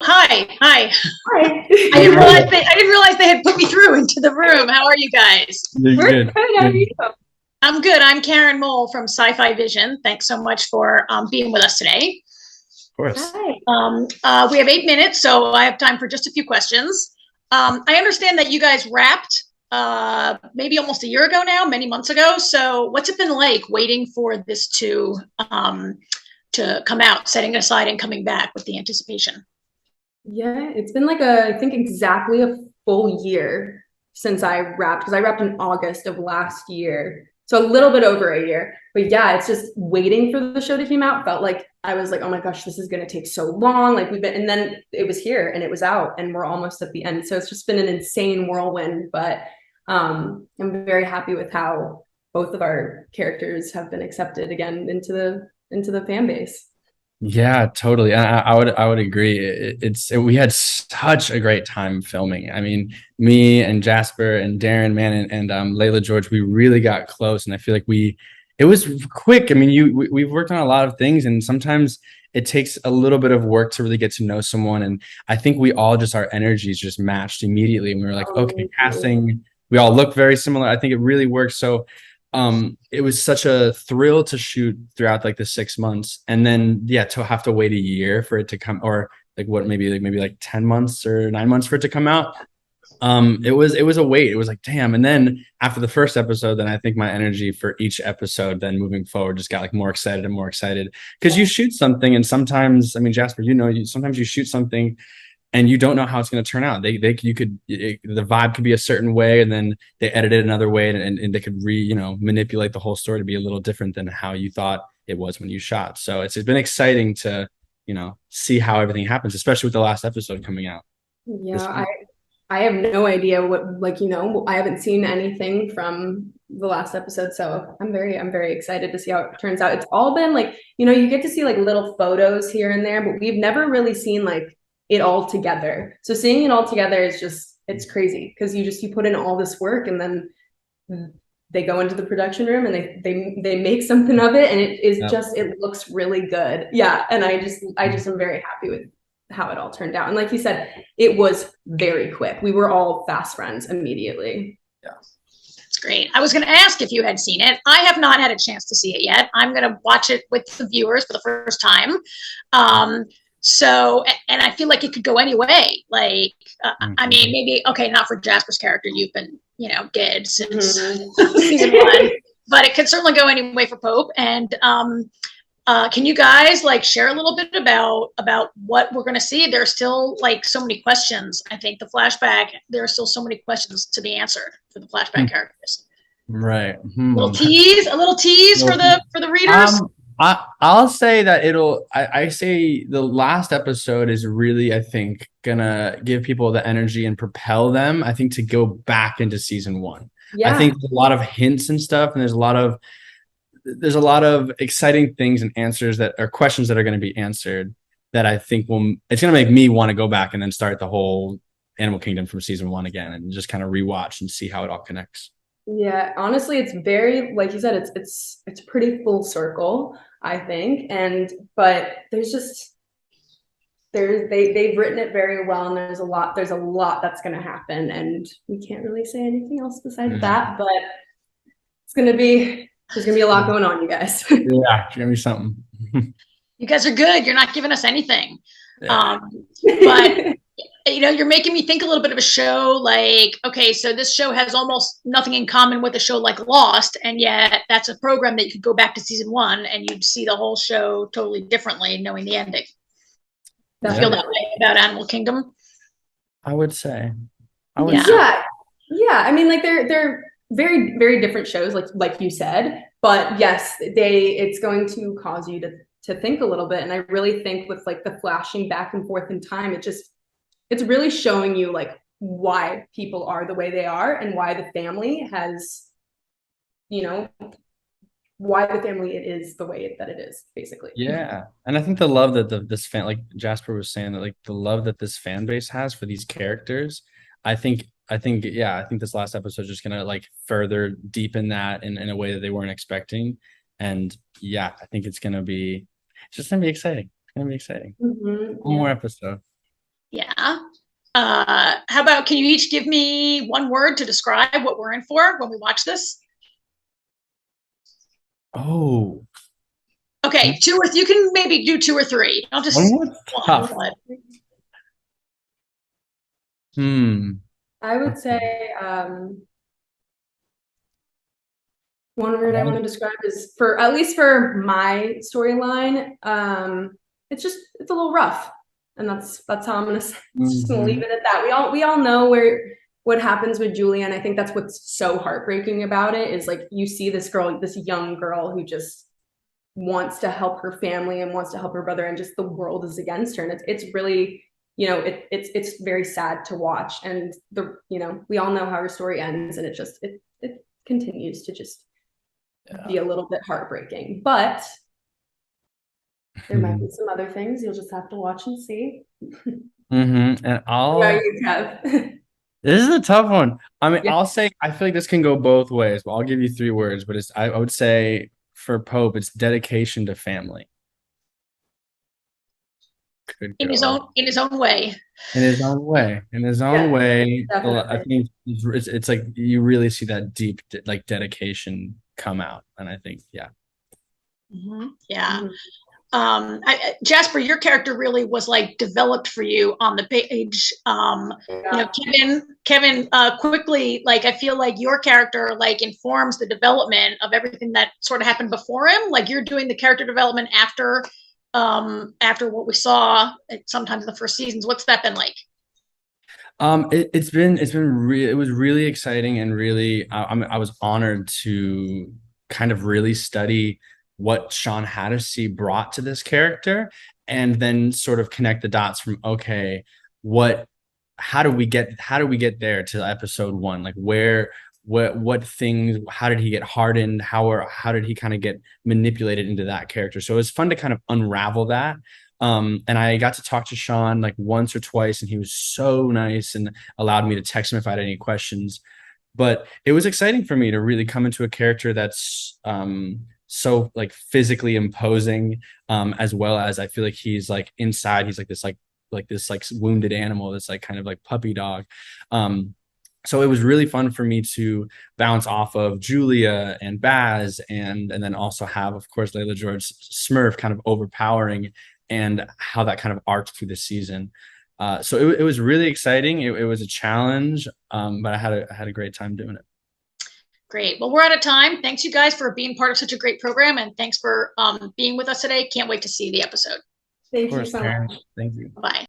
Hi. Hi. I didn't realize they had put me through into the room. How are you guys? We're Good. good. How are Good. you? I'm good. I'm Karen Mole from Sci-Fi-Vision. Thanks so much for being with us today. Of course. Hi. We have 8 minutes, so I have time for just a few questions. I understand that you guys wrapped maybe almost a year ago now, many months ago. So what's it been like waiting for this to come out, setting it aside and coming back with the anticipation? Yeah, it's been like I think exactly a full year since I wrapped, because I wrapped in August of last year. So a little bit over a year. But yeah, it's just waiting for the show to come out felt like I was like, oh my gosh, this is gonna take so long. Like and then it was here and it was out and we're almost at the end. So it's just been an insane whirlwind. But I'm very happy with how both of our characters have been accepted again into the fan base. Yeah, totally. I would agree. We had such a great time filming. I mean, me and Jasper and Darren, man, and Layla George, we really got close, and I feel like it was quick. I mean, we've worked on a lot of things, and sometimes it takes a little bit of work to really get to know someone. And I think we all just our energies just matched immediately, and we were like, okay, casting. We all look very similar. I think it really worked. So it was such a thrill to shoot throughout like the 6 months, and then to have to wait a year for it to come, or like what, maybe like 10 months or 9 months for it to come out. It was a wait. It was like, damn. And then after the first episode, then I think my energy for each episode then moving forward just got like more excited and more excited, because you shoot something and sometimes, I mean, Jasper, sometimes you shoot something and you don't know how it's going to turn out. The vibe could be a certain way, and then they edit it another way, and they could manipulate the whole story to be a little different than how you thought it was when you shot. So it's been exciting to, see how everything happens, especially with the last episode coming out. Yeah, I have no idea what, like, I haven't seen anything from the last episode, so I'm very excited to see how it turns out. It's all been like, you get to see like little photos here and there, but we've never really seen like it all together. So seeing it all together is just, it's crazy, because you put in all this work and then they go into the production room and they make something of it, and it is just, it looks really good. Yeah, and I just am very happy with how it all turned out. And like you said, it was very quick. We were all fast friends immediately. Yeah. That's great. I was going to ask if you had seen it. I have not had a chance to see it yet. I'm going to watch it with the viewers for the first time. And I feel like it could go any way. Like, I mean, maybe, okay, not for Jasper's character. You've been, dead since season one, but it could certainly go any way for Pope. And can you guys like share a little bit about what we're going to see? There's still like so many questions. I think the flashback, there are still so many questions to be answered for the flashback characters. Right. A little tease for the readers. I'll say that I say the last episode is really, I think, gonna give people the energy and propel them, I think, to go back into season one. Yeah. I think there's a lot of hints and stuff, and there's a lot of exciting things and answers that are questions that are going to be answered that I think it's going to make me want to go back and then start the whole Animal Kingdom from season one again and just kind of rewatch and see how it all connects. Yeah, honestly, it's very, like you said, it's pretty full circle, I think. But they've written it very well, and there's a lot that's going to happen, and we can't really say anything else besides that. But there's gonna be a lot going on, you guys. Yeah, it's gonna be something. You guys are good. You're not giving us anything. Yeah. But you're making me think a little bit of a show like, okay, so this show has almost nothing in common with a show like Lost, and yet that's a program that you could go back to season one and you'd see the whole show totally differently, knowing the ending. Do you feel that way about Animal Kingdom? I would say. Yeah. I mean, like they're very, very different shows, like you said. But yes, it's going to cause you to think a little bit. And I really think with like the flashing back and forth in time, it's really showing you like why people are the way they are, and why the family has, why the family is the way that it is, basically. Yeah. And I think the love that this fan, like Jasper was saying, that like the love that this fan base has for these characters, I think this last episode is just gonna like further deepen that in a way that they weren't expecting. And yeah, I think it's just gonna be exciting. It's gonna be exciting. One more episode. Yeah. How about, can you each give me one word to describe what we're in for when we watch this? Oh. Okay, two or you can maybe do two or three. I'll just One word's tough. I would say one word I want to describe is, for at least for my storyline, it's a little rough, and that's how I'm gonna just gonna leave it at that. We all know what happens with Julia, and I think that's what's so heartbreaking about it, is like you see this girl, this young girl who just wants to help her family and wants to help her brother, and just the world is against her, and it's really, you know, it's very sad to watch, and we all know how her story ends, and it continues to just be a little bit heartbreaking, but there might be some other things. You'll just have to watch and see. And this is a tough one. I mean, I'll say, I feel like this can go both ways, but I'll give you three words. But I would say for Pope, it's dedication to family. In his own way. In his own way. Definitely. I think it's like you really see that deep like dedication come out, and I think Yeah. Jasper, your character really was like developed for you on the page. Kevin quickly, like, I feel like your character like informs the development of everything that sort of happened before him. Like, you're doing the character development after what we saw sometimes in the first seasons. What's that been like? It was really exciting, and really I was honored to kind of really study what Sean Hattersey brought to this character, and then sort of connect the dots from, okay, how do we get there to episode 1? Like, what things, how did he get hardened? How did he kind of get manipulated into that character? So it was fun to kind of unravel that. And I got to talk to Sean like once or twice, and he was so nice and allowed me to text him if I had any questions. But it was exciting for me to really come into a character that's so like physically imposing, as well as I feel like he's like inside, he's like this wounded animal, this like kind of like puppy dog. So it was really fun for me to bounce off of Julia and Baz, and then also have, of course, Layla George Smurf kind of overpowering, and how that kind of arced through the season. So it was really exciting. It was a challenge, but I had a great time doing it. Great. Well, we're out of time. Thanks, you guys, for being part of such a great program, and thanks for being with us today. Can't wait to see the episode. Thank you so much. Thank you. Bye.